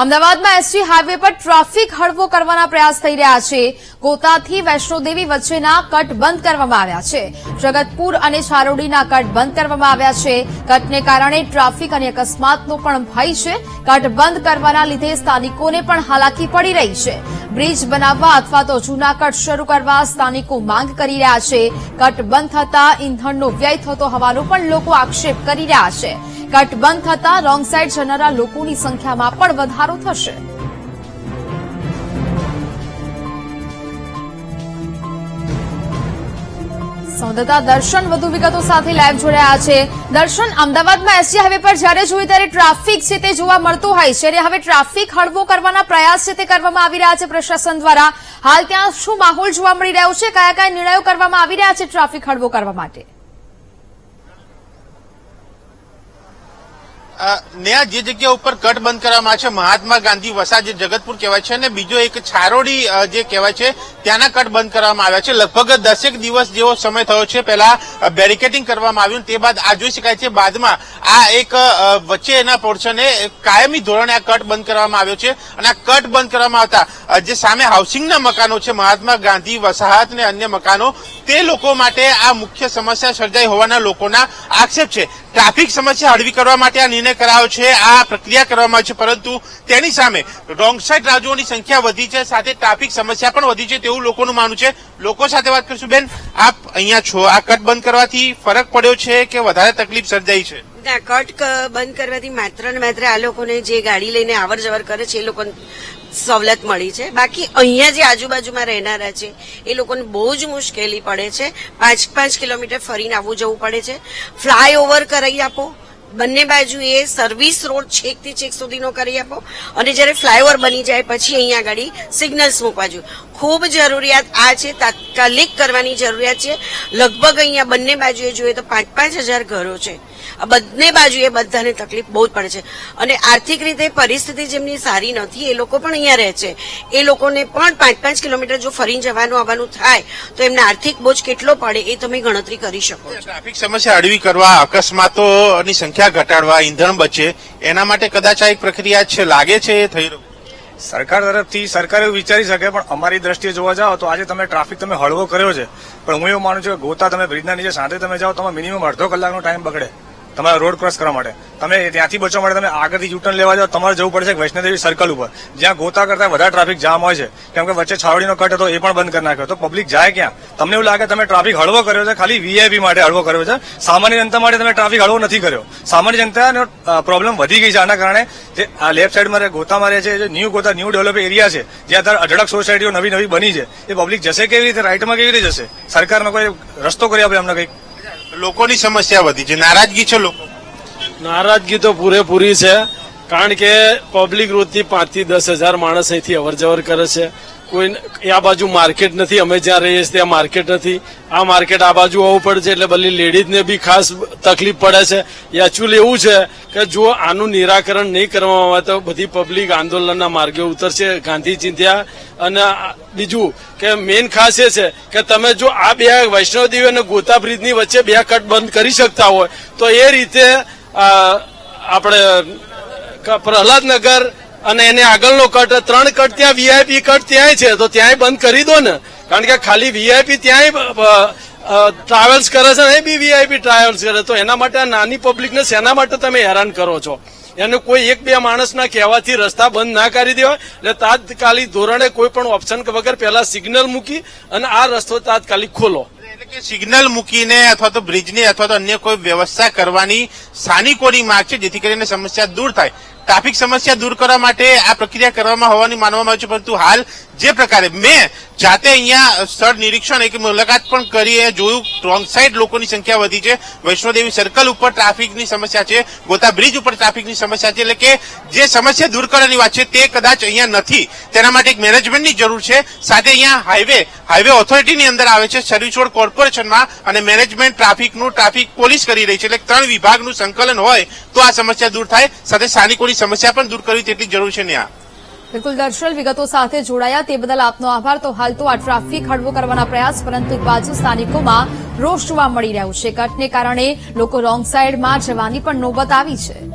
અમદાવાદમાં ST highway પર traffic હળવો કરવાના પ્રયાસ થઈ રહ્યા છે। ગોતાથી વૈષ્ણોદેવી વચ્ચેના કટ બંધ કરવામાં આવ્યા છે। જગતપુર અને છારોડીના કટ બંધ કરવામાં આવ્યા છે। કટને કારણે ટ્રાફિક અને અકસ્માતનો પણ ભય છે। કટ બંધ કરવાના લીધે સ્થાનિકોને પણ હાલાકી પડી રહી છે। બ્રિજ બનાવવા અથવા તો જૂના કટ શરૂ કરવા સ્થાનિકો માંગ કરી રહ્યા છે। કટ બંધ થતા ઇંધણનો વ્યય થતો હોવાનો પણ લોકો આક્ષેપ કરી રહ્યા છે। કટ બંધ થતા રોંગ સાઇડ જનારા લોકોની સંખ્યામાં પણ વધારો થશે। સંવાદદાતા દર્શન વધુ વિગતો સાથે લાઈવ જોડાયા છે। દર્શન, અમદાવાદમાં એસટી હાઈવે પર જ્યારે જોઈએ ત્યારે ટ્રાફિક છે તે જોવા મળતું હોય છે અને હવે ટ્રાફિક હળવો કરવાના પ્રયાસ છે તે કરવામાં આવી રહ્યા છે પ્રશાસન દ્વારા। હાલ ત્યાં શું માહોલ જોવા મળી રહ્યો છે? કયા કયા નિર્ણયો કરવામાં આવી રહ્યા છે ટ્રાફિક હળવો કરવા માટે? નેહા, જે જગ્યા ઉપર કટ બંધ કરવામાં આવે છે મહાત્મા ગાંધી વસા જે જગતપુર કહેવાય છે અને બીજો એક છારોડી જે કહેવાય છે ત્યાંના કટ બંધ કરવામાં આવ્યા છે। લગભગ 10 દિવસ જેવો સમય થયો છે। પહેલા બેરિકેડિંગ કરવામાં આવ્યું, તે બાદ આ જોઈ શકાય છે બાદમાં આ એક વચ્ચે એના પોર્શને કાયમી ધોરણે આ કટ બંધ કરવામાં આવ્યો છે અને આ કટ બંધ કરવામાં આવતા જે સામે હાઉસિંગના મકાનો છે મહાત્મા ગાંધી વસાહત ને અન્ય મકાનો, તે લોકો માટે આ મુખ્ય સમસ્યા સર્જાઈ હોવાના લોકોના આક્ષેપ છે। ટ્રાફિક સમસ્યા હળવી કરવા માટે આ નિર્ણય કરાયો છે, આ પ્રક્રિયા કરવામાં આવી છે, પરંતુ તેની સામે રોંગ સાઇડ રાજ્યોની સંખ્યા વધી છે, સાથે ટ્રાફિક સમસ્યા પણ વધી છે તેવું લોકોનું માનવું છે। લોકો સાથે વાત કરીશું। બેન, આપ અહીંયા છો, આ કટ બંધ કરવાથી ફરક પડ્યો છે કે વધારે તકલીફ સર્જાઈ છે? કટ બંધ કરવાથી માત્ર ને માત્ર આ લોકોને જે ગાડી લઈને આવર જવર કરે છે એ લોકોને સવલત મળી છે। બાકી અહીંયા જે આજુબાજુમાં રહેનારા છે એ લોકોને બહુ જ મુશ્કેલી પડે છે। 5 કિલોમીટર ફરીને આવવું જવું પડે છે। ફ્લાયઓવર કરાવી આપો, બંને બાજુ એ સર્વિસ રોડ છેકથી છેક સુધીનો કરી આપો અને જયારે ફ્લાયઓવર બની જાય પછી અહીંયા આગળ સિગ્નલ્સ મૂકવા જોઈએ। ખૂબ જરૂરિયાત આ છે, તાત્કાલિક કરવાની જરૂરિયાત છે। લગભગ અહીંયા બંને બાજુએ જોઈએ તો 5-5 હજાર ઘરો છે। આ બંને બાજુએ બધાને તકલીફ બહુ જ પડે છે અને આર્થિક રીતે પરિસ્થિતિ જેમની સારી નથી એ લોકો પણ અહીંયા રહે છે, એ લોકોને પણ 5-5 કિલોમીટર જો ફરીને જવાનું આવવાનું થાય તો એમને આર્થિક બોજ કેટલો પડે એ તમે ગણતરી કરી શકો છો। ટ્રાફિક સમસ્યા હળવી કરવા, અકસ્માતોની સંખ્યા ઘટાડવા, ઈંધણ બચે એના માટે કદાચ આ એક પ્રક્રિયા છે, લાગે છે એ થઈ રહ્યું? સરકાર તરફથી સરકાર એવું વિચારી શકે, પણ અમારી દ્રષ્ટિએ જોવા જાઓ તો આજે તમે ટ્રાફિક તમે હળવો કર્યો છે, પણ હું એવું માનું છું કે ગોતા તમે બ્રિજના નીચે સાંજે તમે જાઓ તમે મિનિમમ અડધો કલાકનો ટાઈમ બગડે તમારા રોડ ક્રોસ કરવા માટે। તમે ત્યાંથી બચવા માટે તમે આગળથી યુટર્ન લેવા જાઓ, તમારે જવું પડશે વૈષ્ણોદેવી સર્કલ ઉપર, જ્યાં ગોતા કરતા વધારે ટ્રાફિક જામ હોય છે, કેમ કે વચ્ચે છાવડીનો કટ હતો એ પણ બંધ કરી નાખ્યો। તો પબ્લિક જાય ક્યાં? તમને એવું લાગે તમે ટ્રાફિક હળવો કર્યો છે, ખાલી વીઆઈપી માટે હળવો કર્યો છે, સામાન્ય જનતા માટે તમે ટ્રાફિક હળવો નથી કર્યો। સામાન્ય જનતાનો પ્રોબ્લેમ વધી ગઈ છે આના કારણે। જે આ લેફ્ટ સાઈડમાં ગોતામાં રહે છે, જે ન્યૂ ગોતા ન્યૂ ડેવલપ એરિયા છે, જ્યાં અત્યારે અઢળક સોસાયટીઓ નવી નવી બની છે, એ પબ્લિક જશે કેવી રીતે? રાઈટમાં કેવી રીતે જશે? સરકારમાં કોઈ રસ્તો કરી આપે અમને કંઈક? લોકોની સમસ્યા વધી છે, નારાજગી છે લોકો? નારાજગી તો પૂરેપૂરી છે, કારણ કે પબ્લિક રોજથી 5 થી 10 હજાર માણસ અહીંથી અવર જવર કરે છે। કોઈ આ બાજુ માર્કેટ નથી, અમે જ્યાં રહીએ છીએ ત્યાં માર્કેટ નથી, આ માર્કેટ આ બાજુ આવવું પડે છે, એટલે બધી લેડીઝને બી ખાસ તકલીફ પડે છે। એકચ્યુઅલી એવું છે કે જો આનું નિરાકરણ નહીં કરવામાં આવે તો બધી પબ્લિક આંદોલનના માર્ગે ઉતરશે, ગાંધી ચિંધ્યા। અને બીજું કે મેઇન ખાસ એ છે કે તમે જો આ બે વૈષ્ણોદેવી અને ગોતા બ્રિજની વચ્ચે 2 કટ બંધ કરી શકતા હોય તો એ રીતે આપણે પ્રહલાદનગર અને એને આગળનો કટ 3 કટ ત્યાં વીઆઈપી કટ ત્યાંય છે તો ત્યાંય બંધ કરી દો ને, કારણ કે ખાલી વીઆઈપી ત્યાંય ટ્રાવેલ્સ કરે છે ને, એ બી વીઆઈપી ટ્રાવેલ્સ કરે, તો એના માટે આ નાની પબ્લિકને શેના માટે તમે હેરાન કરો છો? એને કોઈ 1-2 માણસના કહેવાથી રસ્તા બંધ ના કરી દેવાય, એટલે તાત્કાલિક ધોરણે કોઈ પણ ઓપ્શન વગર પહેલા સિગ્નલ મૂકી અને આ રસ્તો તાત્કાલિક ખોલો। એટલે કે સિગ્નલ મૂકીને અથવા તો બ્રિજની અથવા તો અન્ય કોઈ વ્યવસ્થા કરવાની સ્થાનિકોની માંગ છે, જેથી કરીને સમસ્યા દૂર થાય। ટ્રાફિક સમસ્યા દૂર કરવા માટે આ પ્રક્રિયા કરવામાં હોવાની માનવામાં આવે છે, પરંતુ હાલ જે પ્રકારે મેં જાતે અહીંયા સ્થળ નિરીક્ષણ એક મુલાકાત પણ કરી, જોયું રોંગ સાઈડ લોકોની સંખ્યા વધી છે। વૈષ્ણોદેવી સર્કલ ઉપર ટ્રાફિકની સમસ્યા છે, ગોતા બ્રિજ ઉપર ટ્રાફિકની સમસ્યા છે, એટલે કે જે સમસ્યા દૂર કરવાની વાત છે તે કદાચ અહીંયા નથી, તેના માટે એક મેનેજમેન્ટની જરૂર છે। સાથે અહીંયા હાઈવે ઓથોરિટીની અંદર આવે છે, સર્વિસ રોડ કોર્પોરેશનમાં, અને મેનેજમેન્ટ ટ્રાફિકનું ટ્રાફિક પોલીસ કરી રહી છે, એટલે 3 વિભાગનું સંકલન હોય તો આ સમસ્યા દૂર થાય, સાથે સ્થાનિકોની સમસ્યા પણ દૂર કરવી તેટલી જરૂર છે। ન્યા બિલકુલ દર્શન, વિગતો સાથે જોડાયા તે બદલ આપનો આભાર। તો હાલ તો આ ટ્રાફિક હળવો કરવાના પ્રયાસ, પરંતુ એક બાજુ સ્થાનિકોમાં રોષ જોવા મળી રહ્યો છે। કટને કારણે લોકો રોંગ સાઈડમાં જવાની પણ નોબત આવી છે।